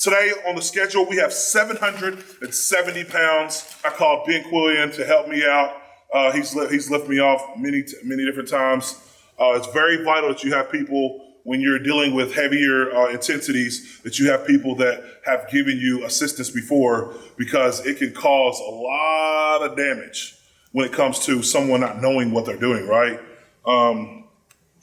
Today on the schedule, we have 770 pounds. I called Ben Quillian to help me out. He's lifted me off many different times. It's very vital that you have people, when you're dealing with heavier intensities, that you have people that have given you assistance before, because it can cause a lot of damage when it comes to someone not knowing what they're doing, right?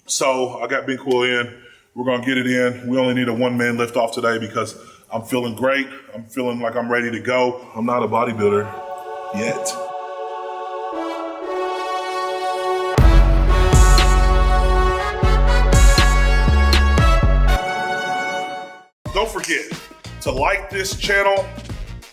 So I got Ben Quillian. We're gonna get it in. We only need a one-man lift off today because I'm feeling great. I'm feeling like I'm ready to go. I'm not a bodybuilder yet. Don't forget to like this channel.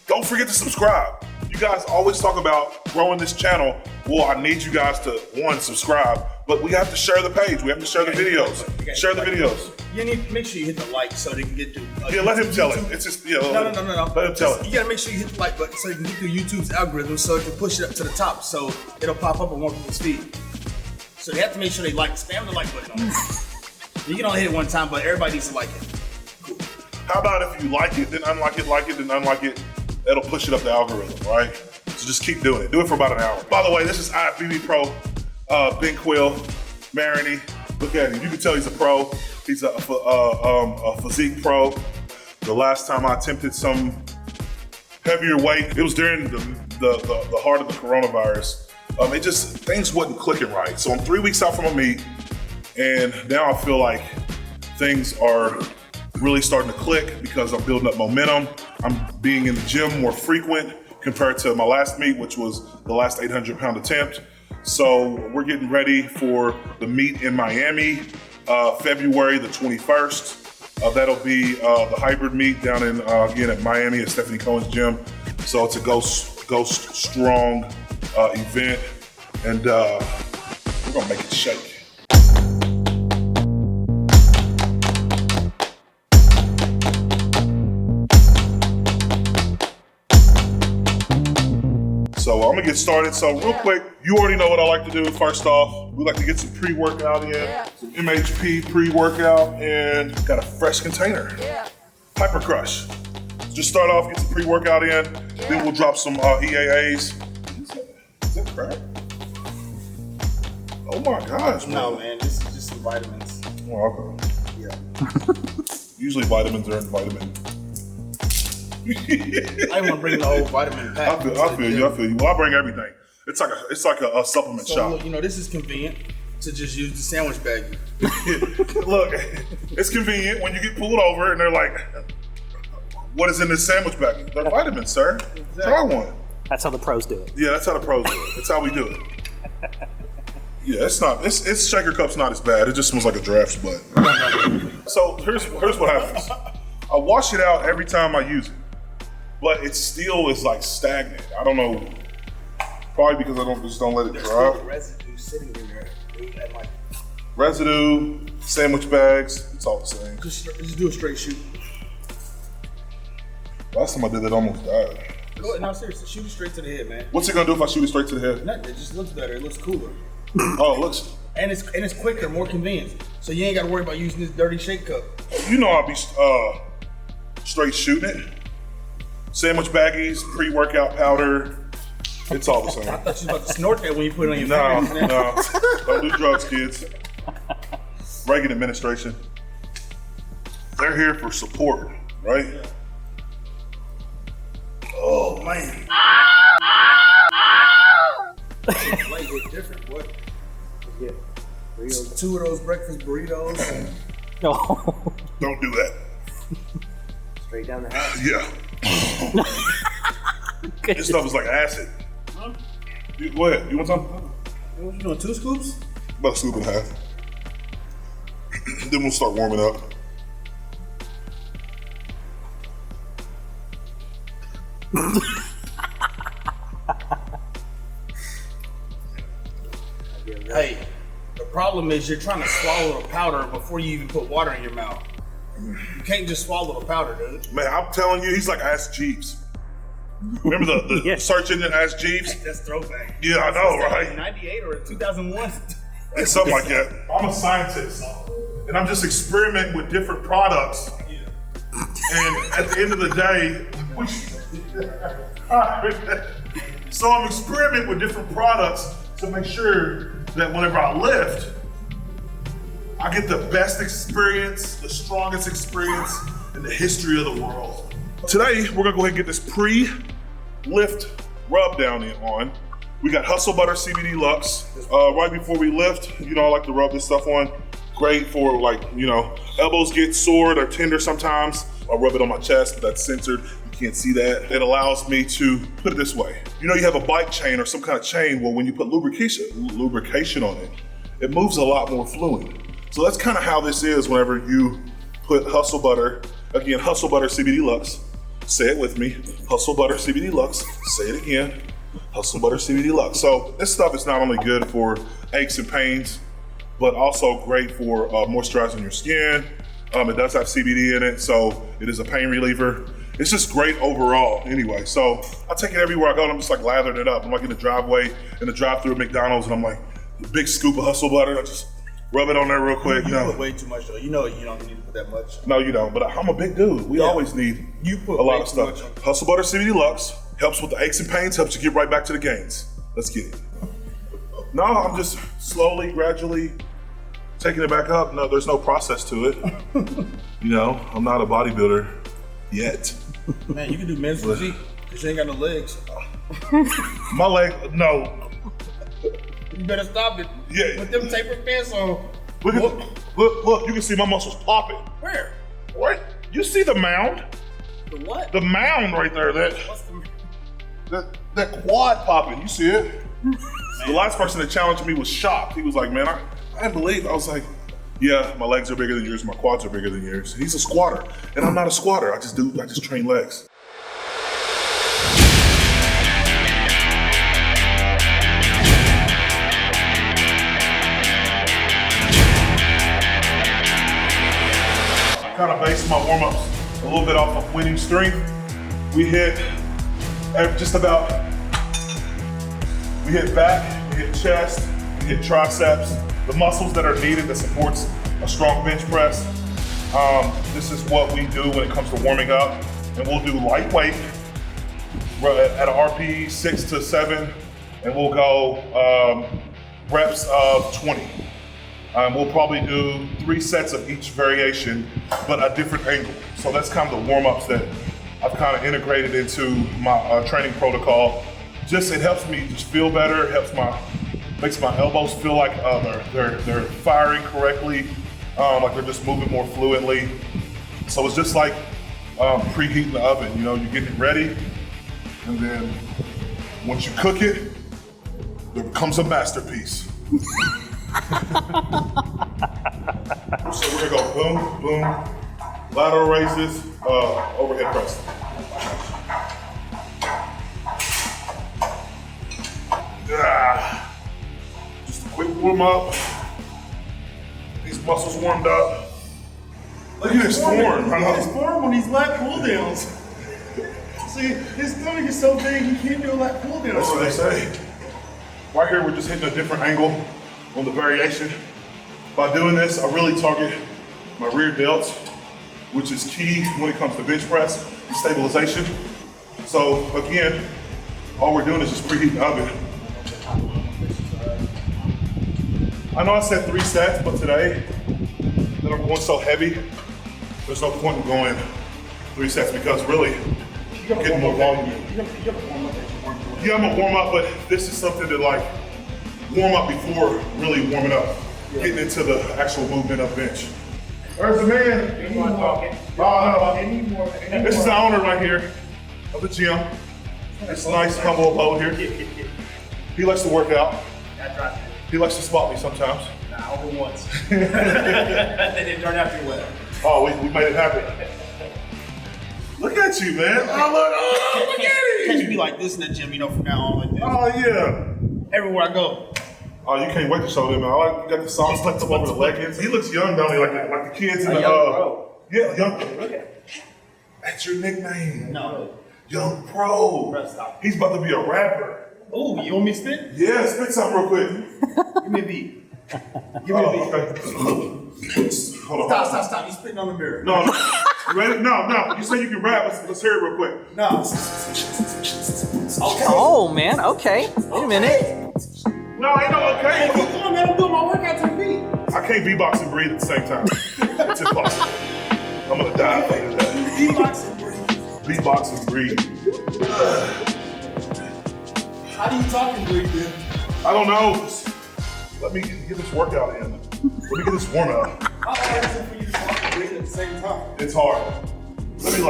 Don't forget to subscribe. You guys always talk about growing this channel. Well, I need you guys to, one, subscribe, but we have to share the page. We have to share the videos. Share the videos. You need to make sure you hit the like so they can get to. Yeah, let him tell it. It's just, No. Let him tell it. You gotta make sure you hit the like button so you can get through YouTube's algorithm so it can push it up to the top so it'll pop up on more people's feed. So they have to make sure they like, spam the like button on it. You can only hit it one time, but everybody needs to like it. Cool. How about if you like it, then unlike it, like it, then unlike it, it'll push it up the algorithm, right? So just keep doing it. Do it for about an hour. By the way, this is IFBB Pro, Ben Quill, Maroney. Look at him. You can tell he's a pro. He's a physique pro. The last time I attempted some heavier weight, it was during the heart of the coronavirus. Things wasn't clicking right. So I'm 3 weeks out from a meet, and now I feel like things are really starting to click because I'm building up momentum. I'm being in the gym more frequent compared to my last meet, which was the last 800-pound attempt. So we're getting ready for the meet in Miami, February the 21st. That'll be the hybrid meet down in, again, at Miami at Stephanie Cohen's gym. So it's a Go Strong event, and we're gonna make it shake. So I'm gonna get started. So real quick, you already know what I like to do. First off, we like to get some pre-workout in, some MHP pre-workout, and got a fresh container. Hyper Crush. Just start off, get some pre-workout in, then we'll drop some EAAs. Is that crap? Oh my gosh, man. No, man, this is just some vitamins. Oh, okay. Yeah. Usually vitamins are in vitamin. I want to bring the whole vitamin pack. I feel you. Well, I bring everything. It's like a supplement shop. Look, this is convenient to just use the sandwich bag. Look, it's convenient when you get pulled over and they're like, "What is in this sandwich bag?" They're vitamins, sir. Exactly. Try one. That's how the pros do it. Yeah, that's how the pros do it. That's how we do it. Yeah, it's Shaker Cup's not as bad. It just smells like a giraffe's butt. So here's what happens. I wash it out every time I use it, but it still is like stagnant. I don't know. Probably because I don't let it There's dry. still residue sitting in there. That might... Residue, sandwich bags, it's all the same. Just do a straight shoot. Last time I did that, I almost died. Go ahead, no, seriously, shoot it straight to the head, man. What's it gonna do if I shoot it straight to the head? Nothing, it just looks better. It looks cooler. Oh, it looks. And it's quicker, more convenient. So you ain't got to worry about using this dirty shake cup. You know I'll be straight shooting it. Sandwich baggies, pre-workout powder. It's all the same. I thought you was about to snort that when you put it on your No, fingers. no. Don't do drugs, kids. Reagan administration. They're here for support, right? Yeah. Oh, man. Light hit different, boy. Yeah. Two of those breakfast burritos. No. Don't do that. Straight down the house. Yeah. This stuff is like acid. Huh? Go ahead. You want some? What you doing, 2 scoops? About a scoop and a half. Then we'll start warming up. Hey, the problem is you're trying to swallow the powder before you even put water in your mouth. You can't just swallow the powder, dude. Man, I'm telling you, he's like Ask Jeeves. Remember the Yeah. search engine Ask Jeeves? That's throwback. Yeah, I know, right? 98 or 2001. It's something like that. I'm a scientist, and I'm just experimenting with different products And at the end of the day, so I'm experimenting with different products to make sure that whenever I lift, I get the best experience, the strongest experience in the history of the world. Today, we're gonna go ahead and get this pre-lift rub down in on. We got Hustle Butter CBD Lux. Right before we lift, I like to rub this stuff on. Great for elbows get sore, they're tender sometimes. I rub it on my chest, that's censored. You can't see that. It allows me to, put it this way. You have a bike chain or some kind of chain, well, when you put lubrication on it, it moves a lot more fluid. So that's kind of how this is whenever you put Hustle Butter, again, Hustle Butter CBD Lux. Say it with me, Hustle Butter CBD Lux. Say it again, Hustle Butter CBD Lux. So this stuff is not only good for aches and pains, but also great for moisturizing your skin. It does have CBD in it, so it is a pain reliever. It's just great overall anyway. So I take it everywhere I go and I'm just like lathering it up. I'm like in the driveway, in the drive-thru at McDonald's, and I'm like, a big scoop of Hustle Butter, I just rub it on there real quick. You put way too much though. You don't need to put that much. No, you don't, but I'm a big dude. We always need a lot of stuff. Hustle Butter CBD Lux helps with the aches and pains, helps you get right back to the gains. Let's get it. No, I'm just slowly, gradually taking it back up. No, there's no process to it. I'm not a bodybuilder yet. Man, you can do men's physique because you ain't got no legs. My leg, no. You better stop it. Yeah. With them taper pants on. Look, you can see my muscles popping. Where? What? You see the mound? The what? The mound right there, that quad popping, you see it? The last person that challenged me was shocked. He was like, man, I didn't believe. I was like, yeah, my legs are bigger than yours, my quads are bigger than yours. He's a squatter, and I'm not a squatter. I just train legs. Kind of base my warm-ups a little bit off of winning strength. We hit we hit back, we hit chest, we hit triceps, the muscles that are needed that supports a strong bench press. This is what we do when it comes to warming up, and we'll do lightweight at a RPE 6 to 7, and we'll go reps of 20. We'll probably do 3 sets of each variation, but a different angle. So that's kind of the warm-ups that I've kind of integrated into my training protocol. It helps me just feel better. It makes my elbows feel like they're firing correctly, like they're just moving more fluidly. So it's just like preheating the oven. You're getting it ready, and then once you cook it, there becomes a masterpiece. So we're gonna go boom, boom, lateral raises, overhead press. Just a quick warm up. These muscles warmed up. Look at his form. His form on these lat pull downs. See, his stomach is so big he can't do a lat pull down. That's what they say. Right here, we're just hitting a different angle on the variation. By doing this, I really target my rear delts, which is key when it comes to bench press and stabilization. So again, all we're doing is just preheating the oven. I know I said 3 sets, but today that I'm going so heavy, there's no point in going 3 sets because really, I'm getting more volume. Yeah, I'm gonna warm up, but this is something to warm up before really warming up, getting into the actual movement of bench. Where's the man? This is the owner right here of the gym. This nice, humble abode here. He likes to work out. He likes to spot me sometimes. Nah, only once. It didn't turn out too well. Oh, we made it happen. Look at you, man. Look at him. Catch me like this in the gym, from now on like this. Oh, yeah. Everywhere I go. Oh, you can't wait to show them, man. You got the socks tucked up over the leggings. He looks young, don't he? Like the kids in the Young Pro. Yeah, Young Pro. That's your nickname. No. Young Pro. Bro, stop. He's about to be a rapper. Oh, you want me to spit? Yeah, spit something real quick. Give me a beat. Give me a beat. Okay. Hold on. Stop. You spitting on the mirror. No. Ready? No. You say you can rap. Let's hear it real quick. No. Okay. Oh man, okay. Wait a minute. No, ain't no okay. Hey, come on, man. I'm doing my workout to the beat. I can't beatbox and breathe at the same time. It's impossible. I'm gonna die later today. Beatbox and breathe. Beatbox and breathe. How do you talk and breathe, then? I don't know. Just let me get this workout in. Let me get this warm up. How hard is it for you to talk and breathe at the same time? It's hard. Let me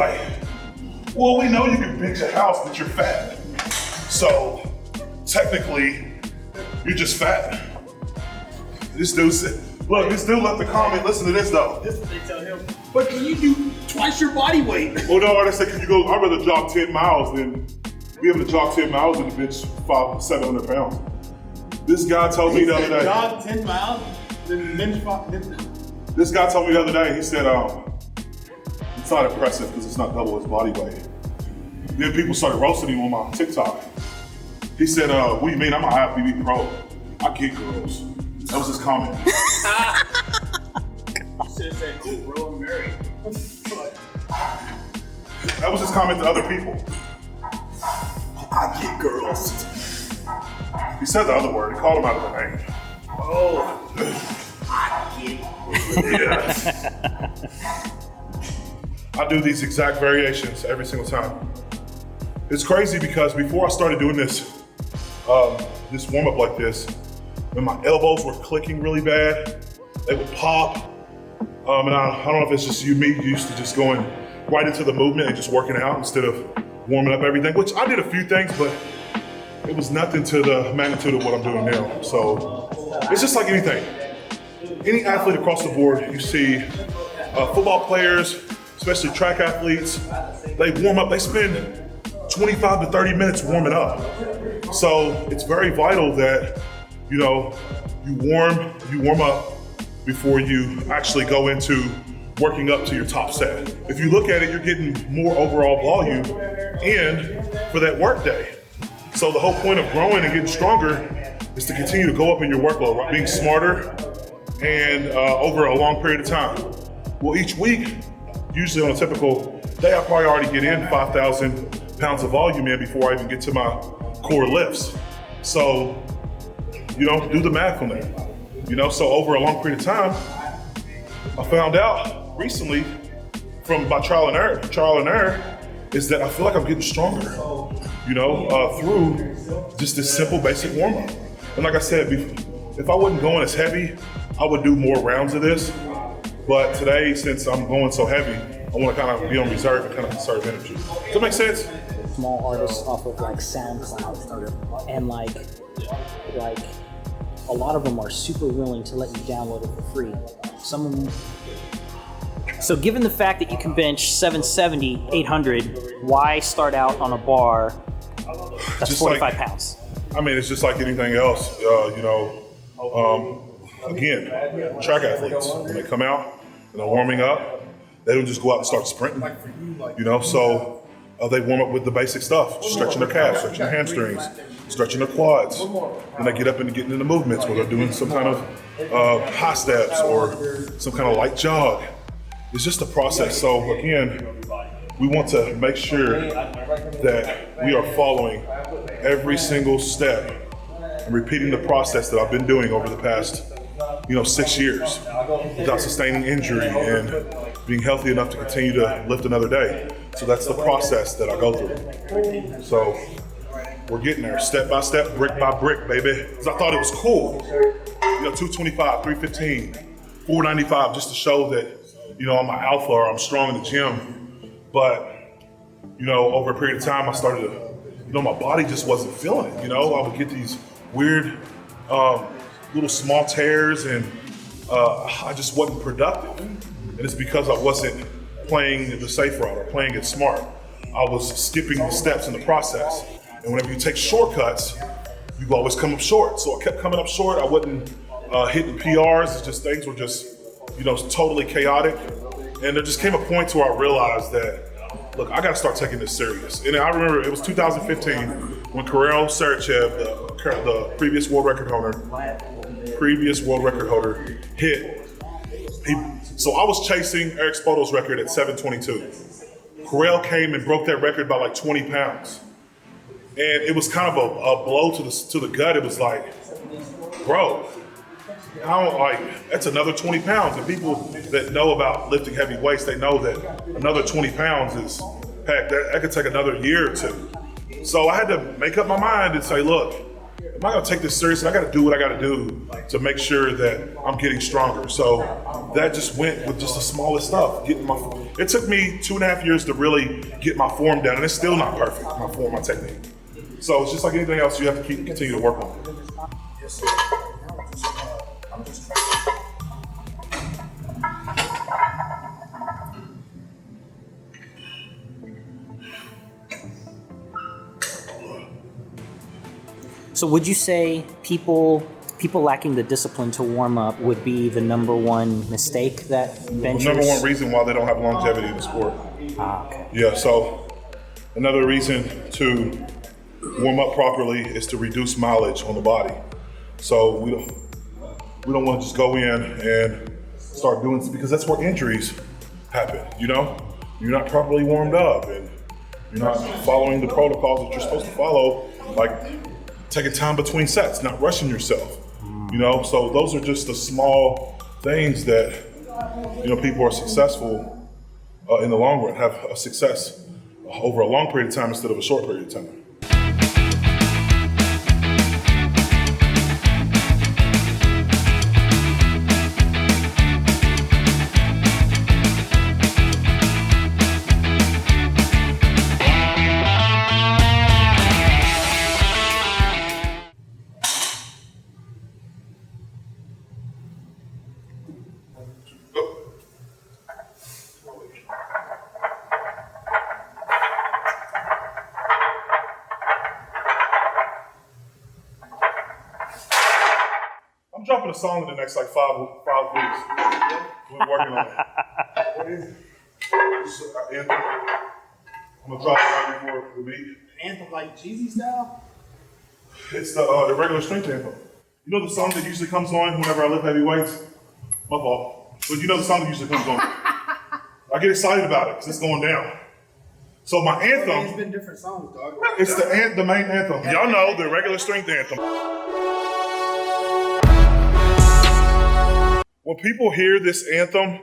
well, we know you can fix your house, but you're fat. So technically, you're just fat. This dude said, look, this dude left the comment. Listen to this though. This is what they tell him. But can you do twice your body weight? Well, no, they say, I'd rather jog 10 miles than be able to jog 10 miles and bench 700 pounds. This guy told me the other day. Jog 10 miles, then bench 5. This guy told me the other day, he said, it's not impressive because it's not double his body weight. Then people started roasting him on my TikTok. He said, what do you mean? I'm an IFBB pro. I get girls. That was his comment. You should have said, cool, bro, I'm married. That was his comment to other people. I get girls. He said the other word. He called him out of the name. Oh, I get it. Yeah. I do these exact variations every single time. It's crazy because before I started doing this warm up like this, when my elbows were clicking really bad, they would pop. And I don't know if it's just me used to just going right into the movement and just working out instead of warming up everything, which I did a few things, but it was nothing to the magnitude of what I'm doing now. So it's just like anything. Any athlete across the board, you see football players, especially track athletes, they warm up, they spend 25 to 30 minutes warming up. So it's very vital that, you warm up before you actually go into working up to your top set. If you look at it, you're getting more overall volume and for that work day. So the whole point of growing and getting stronger is to continue to go up in your workload, right? Being smarter and over a long period of time. Well, each week, usually on a typical day, I probably already get in 5,000 pounds of volume in before I even get to my core lifts. So, do the math on that. So over a long period of time, I found out recently by trial and error, is that I feel like I'm getting stronger, through just this simple basic warm up. And like I said, if I wasn't going as heavy, I would do more rounds of this. But today, since I'm going so heavy, I want to kind of be on reserve and kind of conserve energy. Does that make sense? Small artists off of SoundCloud, and like a lot of them are super willing to let you download it for free. Some of them. So given the fact that you can bench 770, 800, why start out on a bar that's just 45 pounds? I mean, it's just like anything else, again, track athletes, when they come out and they're warming up, they don't just go out and start sprinting, so they warm up with the basic stuff, stretching their calves, stretching their hamstrings, stretching their quads. When they get up and getting into movements where they're doing some kind of high steps or some kind of light jog. It's just a process. So again, we want to make sure that we are following every single step and repeating the process that I've been doing over the past 6 years without sustaining injury and being healthy enough to continue to lift another day. So that's the process that I go through. So we're getting there step by step, brick by brick, baby. Because I thought it was cool. 225, 315, 495, just to show that, I'm an alpha or I'm strong in the gym. But, over a period of time, I started to, my body just wasn't feeling it. I would get these weird little small tears and I just wasn't productive. And it's because I wasn't playing the safe route or playing it smart. I was skipping the steps in the process. And whenever you take shortcuts, you always come up short. So I kept coming up short. I wasn't hitting PRs. It's just things were just, totally chaotic. And there just came a point to where I realized that, look, I got to start taking this serious. And I remember it was 2015 when Karel Sarachev, the previous world record holder, hit. So I was chasing Eric Spoto's record at 722. Corell came and broke that record by like 20 pounds. And it was kind of a blow to the gut. It was like, bro, that's another 20 pounds. And people that know about lifting heavy weights, they know that another 20 pounds is, heck, that could take another year or two. So I had to make up my mind and say, look, am I gonna take this seriously? I gotta do what I gotta do to make sure that I'm getting stronger. So that just went with just the smallest stuff. It took me 2.5 years to really get my form down, and it's still not perfect, my form, my technique. So it's just like anything else, you have to continue to work on it. Yes, sir. I'm just trying. So would you say people lacking the discipline to warm up would be the number one mistake that benchers? The number one reason why they don't have longevity in the sport. Okay. Yeah, so another reason to warm up properly is to reduce mileage on the body. So we don't want to just go in and start doing, because that's where injuries happen, you know? You're not properly warmed up and you're not following the protocols that you're supposed to follow, like taking time between sets, not rushing yourself, you know? So those are just the small things that, people are successful in the long run, have a success over a long period of time instead of a short period of time. I'm dropping a song in the next 5 weeks. We're working on it. What is it? It's an anthem. I'm gonna drop it right before the beat. Anthem like Jeezy style? It's the Irregular strength anthem. You know the song that usually comes on whenever I lift heavy weights? My fault. But you know the song that usually comes on. I get excited about it because it's going down. So my anthem. It's been different songs, dog. It's the main anthem. Y'all know the Irregular strength anthem. When people hear this anthem,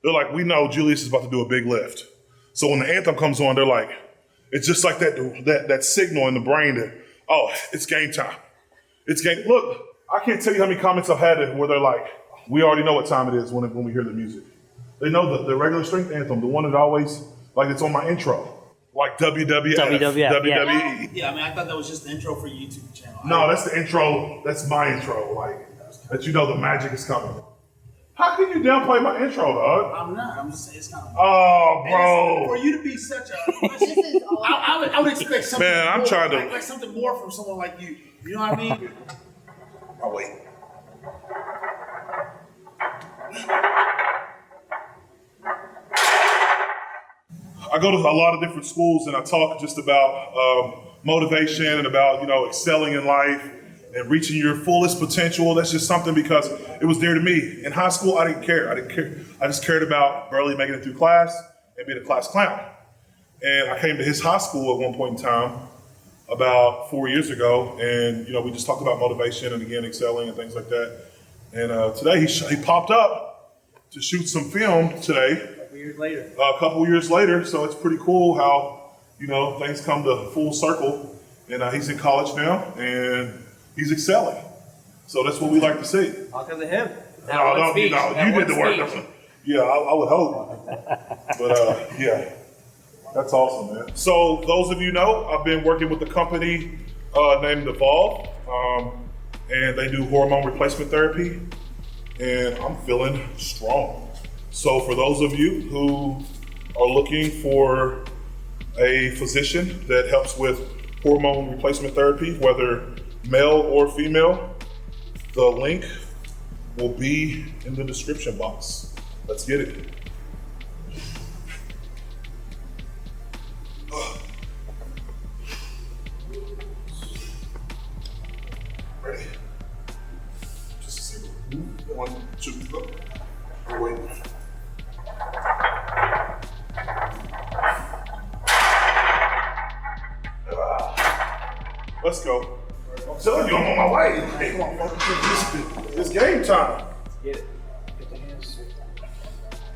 they're like, we know Julius is about to do a big lift. So when the anthem comes on, they're like, it's just like that signal in the brain that, oh, it's game time. It's game. Look, I can't tell you how many comments I've had where they're like, we already know what time it is when we hear the music. They know the regular strength anthem, the one that always, like it's on my intro. Like WWE. Yeah, I mean, I thought that was just the intro for your YouTube channel. No, that's the intro. That's my intro. Like, that the magic is coming. How can you downplay my intro, dog? I'm not. I'm just saying it's kind of. Oh, bro. For you to be such a. I would expect something. Man, I'm more, trying to. like something more from someone like you. You know what I mean? Oh, wait. I go to a lot of different schools and I talk just about motivation and about, excelling in life and reaching your fullest potential. That's just something because it was there to me. In high school, I didn't care. I just cared about barely making it through class and being a class clown. And I came to his high school at one point in time about 4 years ago. And, we just talked about motivation and again, excelling and things like that. And today he popped up to shoot some film today. A couple years later, so it's pretty cool how, things come to full circle. And he's in college now, and he's excelling. So that's what we like to see. All because of him. You did the work. Yeah, I would hope. But yeah, that's awesome, man. So those of you know, I've been working with a company named Evolve, and they do hormone replacement therapy, and I'm feeling strong. So for those of you who are looking for a physician that helps with hormone replacement therapy, whether male or female, the link will be in the description box. Let's get it. Ready? Just a single. 1, 2, go. Oh, wait. Let's go. I'm telling you, I'm on my way. Hey, come on, it's game time. Get it. Get the hands.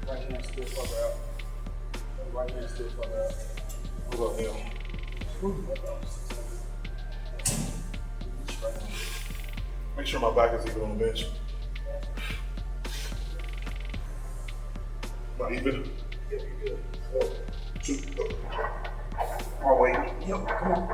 Right hand still further out. Right hand still further out. Hold on, Neil. Make sure my back is even on the bench. Not even. Yeah, you're good. 1, 2, go. Oh, wait. Yo, come on.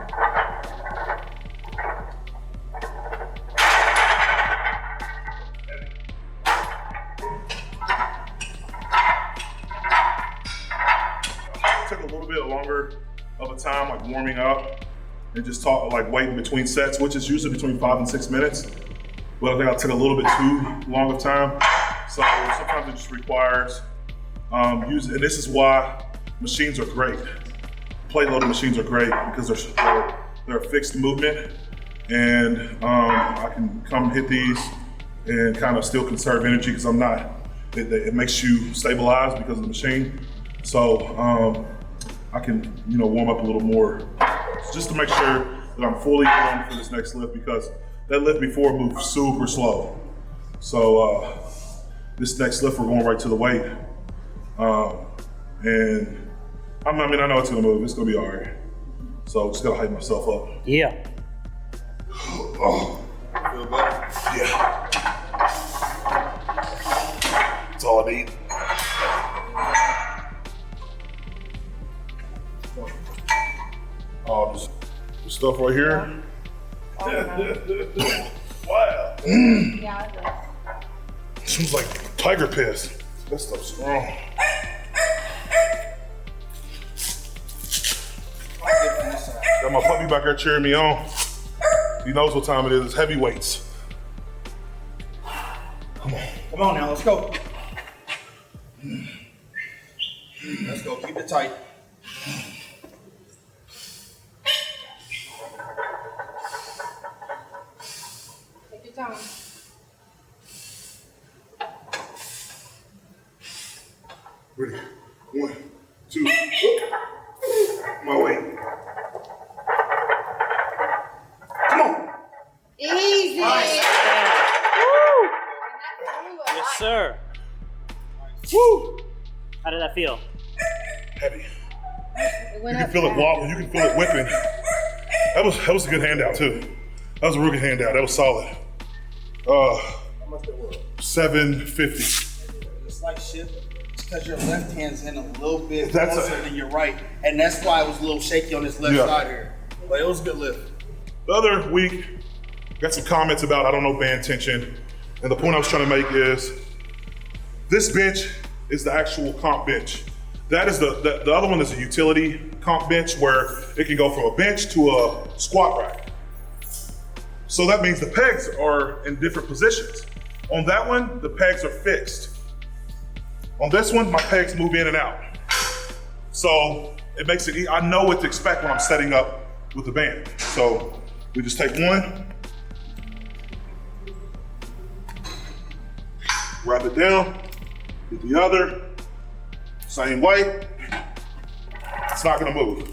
Took a little bit longer of a time, like warming up and just waiting between sets, which is usually between 5 and 6 minutes. But I think I took a little bit too long of time. So sometimes it just requires and this is why machines are great. Plate loaded machines are great because they're a fixed movement, and I can come hit these and kind of still conserve energy because it makes you stabilize because of the machine. So I can, warm up a little more just to make sure that I'm fully warm for this next lift, because that lift before moved super slow. So this next lift, we're going right to the weight. And I know it's gonna move, it's gonna be all right. So just gotta hype myself up. Yeah. Oh. Feel better? Yeah. That's all I need. Oh, this stuff right here. Wow. Yeah, it does. Seems like tiger piss. That stuff's strong. Got my puppy back there cheering me on. He knows what time it is. It's heavyweights. Come on. Come on now, let's go. Let's go, keep it tight. Take your time. Ready? 1, 2, my weight. Come on. Easy. Nice. Yes, sir. Woo! How did that feel? Heavy. It went You can up feel it fast. wobbling. You can feel it whipping. That was a good handout too. That was a real good handout. That was solid. How much that was? 750. A slight shift. It's because your left hand's in a little bit That's closer than your right. And that's why it was a little shaky on this left Yeah. side here. But it was a good lift. The other week, got some comments about, I don't know, band tension. And the point I was trying to make is, this bench is the actual comp bench. That is the other one is a utility comp bench where it can go from a bench to a squat rack. So that means the pegs are in different positions. On that one, the pegs are fixed. On this one, my pegs move in and out. So it makes it, I know what to expect when I'm setting up with the band. So we just take one, wrap it down, get the other, same way. It's not gonna move.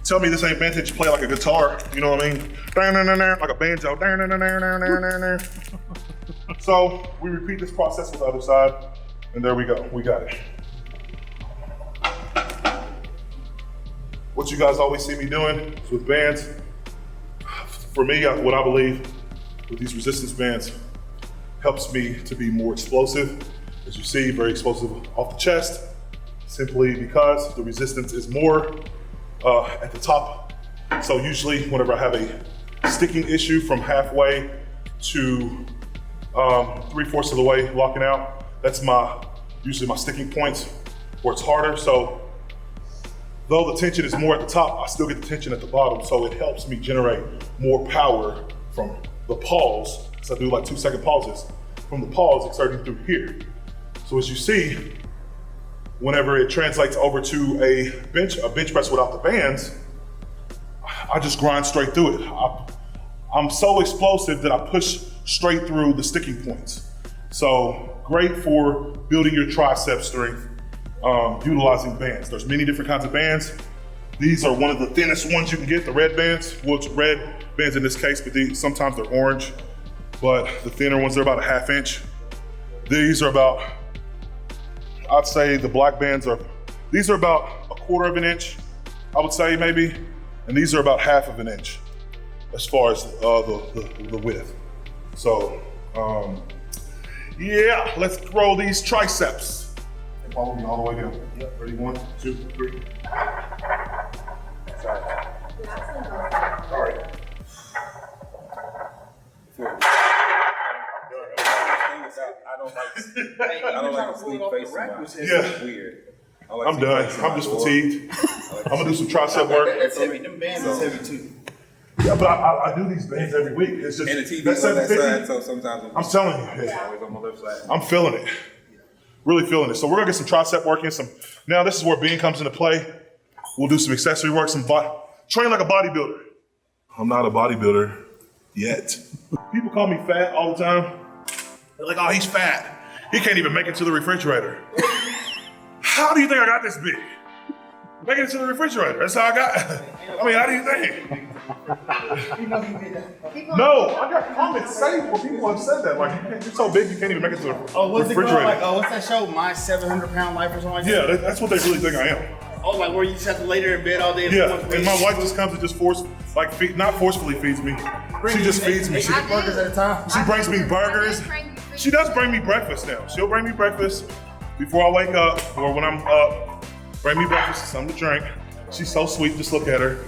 Tell me this ain't vintage, play like a guitar, you know what I mean? Like a banjo. So we repeat this process with the other side, and there we go, we got it. What you guys always see me doing is with bands. For me, what I believe with these resistance bands helps me to be more explosive. As you see, very explosive off the chest, simply because the resistance is more at the top. So usually whenever I have a sticking issue from halfway to 3/4 of the way locking out, that's usually my sticking points where it's harder. So though the tension is more at the top, I still get the tension at the bottom. So it helps me generate more power from the pause. So I do like 2-second pauses. From the pause exerting through here. So as you see, whenever it translates over to a bench press without the bands, I just grind straight through it. I'm so explosive that I push straight through the sticking points. So great for building your tricep strength, utilizing bands. There's many different kinds of bands. These are one of the thinnest ones you can get, the red bands. Well, it's red bands in this case, but sometimes they're orange. But the thinner ones, they're about a 1/2 inch. These are about, I'd say the black bands these are about 1/4 of an inch, I would say maybe. And these are about 1/2 of an inch as far as the width. So, yeah, let's throw these triceps. Follow me all the way down. Yep, ready, 1, 2, 3. Sorry. All right. I don't like to sleep facing out. Yeah. Weird. I'm done. I'm just fatigued. I'm gonna do some tricep work. That's heavy. Them bands is heavy too. Yeah, but I do these bands every week. It's just And the TV that's on that 750. side, so sometimes I'm telling you, it's always on my left side. I'm feeling it. Really feeling it. So we're gonna get some tricep work in. Now this is where Bean comes into play. We'll do some accessory work, train like a bodybuilder. I'm not a bodybuilder yet. People call me fat all the time. They're like, oh, he's fat. He can't even make it to the refrigerator. How do you think I got this big? Make it to the refrigerator. That's how I got. I mean, how do you think? No, I got comments saying where people have said that. Like, you're so big, you can't even make it to the What's it refrigerator. called? Like, what's that show? My 700-pound life or something like that? Yeah, that's what they really think I am. Oh, like where you just have to lay there in bed all day. And Yeah, someone's and my feeding wife just comes and just not forcefully feeds me. She just feeds me. She burgers at a time. brings me burgers. She does bring me breakfast now. She'll bring me breakfast before I wake up or when I'm up. Bring me breakfast, something to drink. She's so sweet. Just look at her.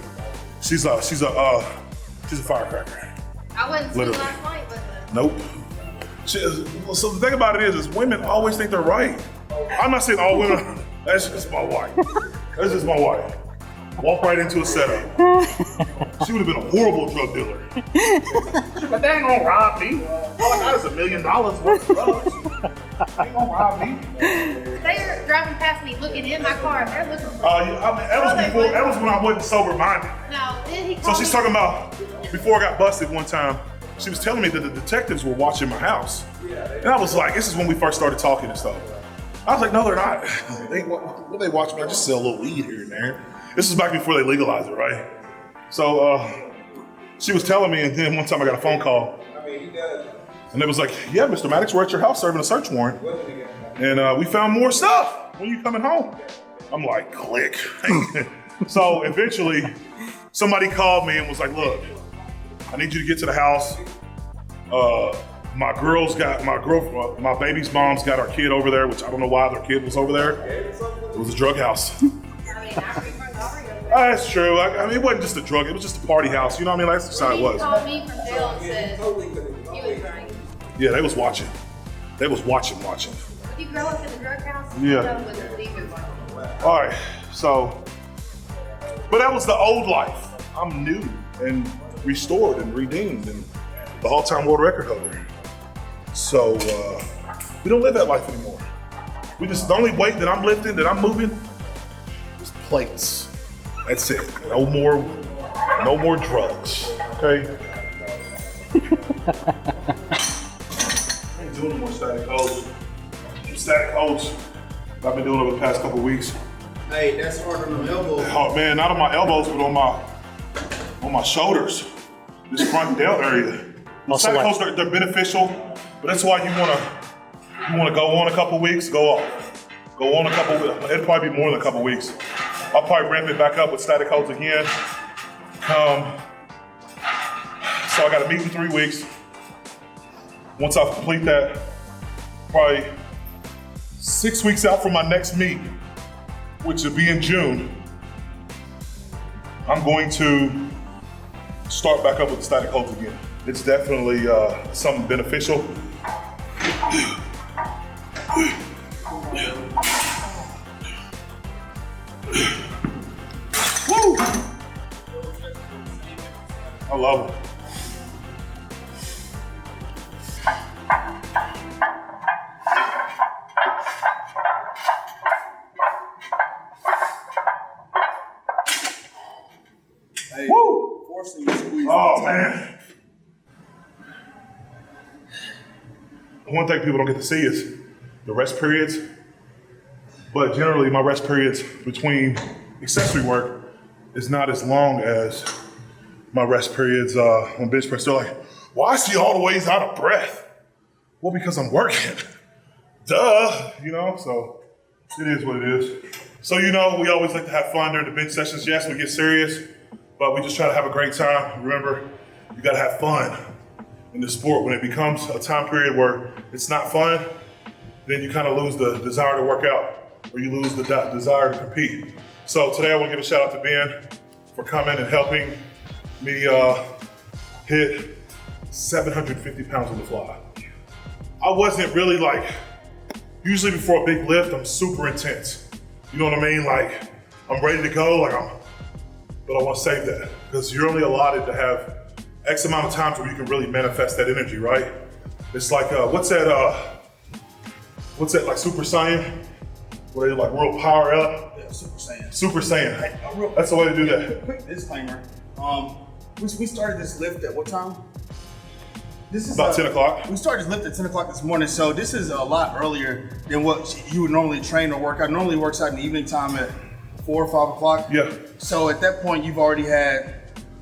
She's a firecracker. I wasn't Literally. last night, but Nope. So the thing about it is women always think they're right. I'm not saying all women. That's just my wife. That's just my wife. Walk right into a setup. She would have been a horrible drug dealer. But they ain't gonna rob me. All I got is $1 million worth of drugs. They ain't gonna rob me. they're driving past me, looking in my car, and they're looking for me. I mean, that was when I wasn't sober minded. No, then he So called she's me. talking about before I got busted one time. She was telling me that the detectives were watching my house, and I was like, "This is when we first started talking and stuff." I was like, "No, they're not. They watch me. I just sell a little weed here and there." This was back before they legalized it, right? So she was telling me, and then one time I got a phone call, and it was like, "Yeah, Mr. Maddox, we're at your house serving a search warrant, and we found more stuff when you coming home." I'm like, click. So eventually, somebody called me and was like, "Look, I need you to get to the house. My baby's mom's got our kid over there, which I don't know why their kid was over there. It was a drug house." That's true. I mean, it wasn't just a drug, it was just a party house. You know what I mean? That's just how it He was. called me from jail and said, you was right. Yeah, they was watching. They was watching. If you grow up in a drug house, Yeah. you know what the thief is like. All right, so, but that was the old life. I'm new and restored and redeemed and the all-time world record holder. So, we don't live that life anymore. The only weight that I'm lifting, that I'm moving, is plates. That's it. No more drugs. Okay? I ain't doing no more static holds. Static holds I've been doing over the past couple weeks. Hey, that's hard on the elbow. Oh man, not on my elbows, but on my shoulders. This front delt area. Muscle Static up. holds, they're beneficial, but that's why you wanna go on a couple weeks, go off. Go on a couple, it'll probably be more than a couple weeks. I'll probably ramp it back up with static holds again. So I got a meet in 3 weeks. Once I complete that, probably 6 weeks out from my next meet, which will be in June, I'm going to start back up with the static holds again. It's definitely something beneficial. Woo! I love it. Hey, Woo! forcing you to squeeze. Oh man. One thing people don't get to see is the rest periods. But generally my rest periods between accessory work is not as long as my rest periods on bench press. They're like, why is he always out of breath? Well, because I'm working. Duh, you know, so it is what it is. So, you know, we always like to have fun during the bench sessions. Yes, we get serious, but we just try to have a great time. Remember, you gotta have fun in the sport. When it becomes a time period where it's not fun, then you kind of lose the desire to work out, or you lose the desire to compete. So today I want to give a shout out to Ben for coming and helping me hit 750 pounds on the fly. I wasn't really like, usually before a big lift, I'm super intense. You know what I mean? Like, I'm ready to go, but I want to save that, because you're only allotted to have X amount of times where you can really manifest that energy, right? It's like, what's that like Super Saiyan? Where they like real power up? Yeah, Super Saiyan. Super Saiyan. Hey, That's the way to do that. Quick disclaimer. We started this lift at what time? This is About 10 o'clock. We started this lift at 10 o'clock this morning, so this is a lot earlier than what you would normally train or work out. Normally works out in the evening time at 4 or 5 o'clock. Yeah. So at that point, you've already had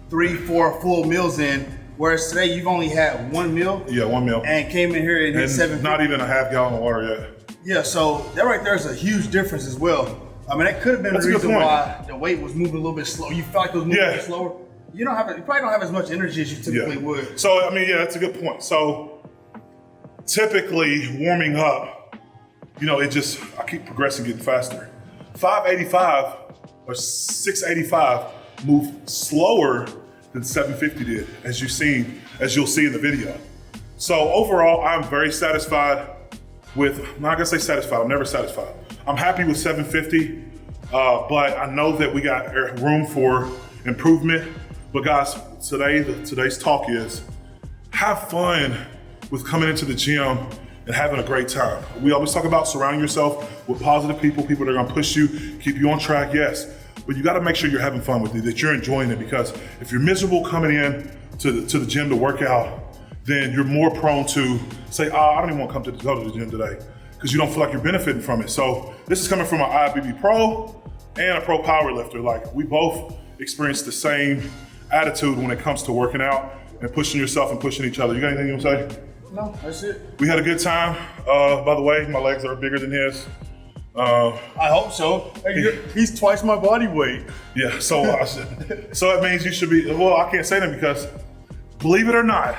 3, 4 full meals in, whereas today you've only had 1 meal. Yeah, 1 meal. And came in here and hit 7. Not even a half gallon of water yet. Yeah, so that right there is a huge difference as well. I mean, that could have been That's the a good reason point. why the weight was moving a little bit slow. You felt like it was moving a bit slower. You probably don't have as much energy as you typically would. So, I mean, yeah, that's a good point. So, typically, warming up, you know, I keep progressing, getting faster. 585 or 685 move slower than 750 did, as you'll see in the video. So, overall, I'm very satisfied with, I'm not gonna say satisfied, I'm never satisfied. I'm happy with 750, but I know that we got room for improvement. But guys, today's talk is have fun with coming into the gym and having a great time. We always talk about surrounding yourself with positive people that are gonna push you, keep you on track, yes. But you gotta make sure you're having fun with it, that you're enjoying it, because if you're miserable coming in to the gym to work out, then you're more prone to say, I don't even want to go to the gym today, because you don't feel like you're benefiting from it. So this is coming from an IFBB pro and a pro power lifter. Like, we both experience the same attitude when it comes to working out and pushing yourself and pushing each other. You got anything you want to say? No, that's it. We had a good time. By the way, my legs are bigger than his. I hope so. Hey, he's twice my body weight. Yeah, so it means you should be, well, I can't say that because, believe it or not,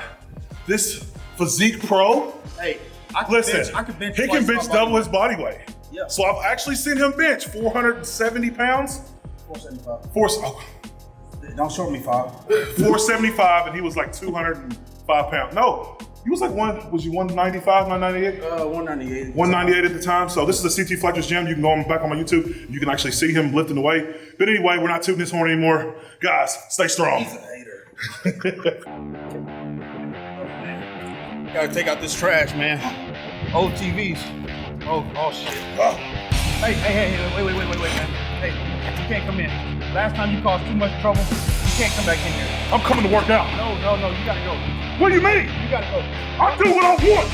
this physique pro, hey, I could bench he can bench double his body weight. Yeah. So I've actually seen him bench 470 pounds. 475. Don't short me 5. 475, and he was like 205 pounds. No, he was like was you 195, 198? 198. 198 at the time. So this is a CT Fletcher's gym. You can go back on my YouTube. You can actually see him lifting the weight. But anyway, we're not tooting this horn anymore. Guys, stay strong. He's a hater. Gotta take out this trash, man. Old TVs. Oh shit. Oh. Hey, wait, man. Hey, you can't come in. Last time you caused too much trouble, you can't come back in here. I'm coming to work out. No, you gotta go. What do you mean? You gotta go. I do what I want.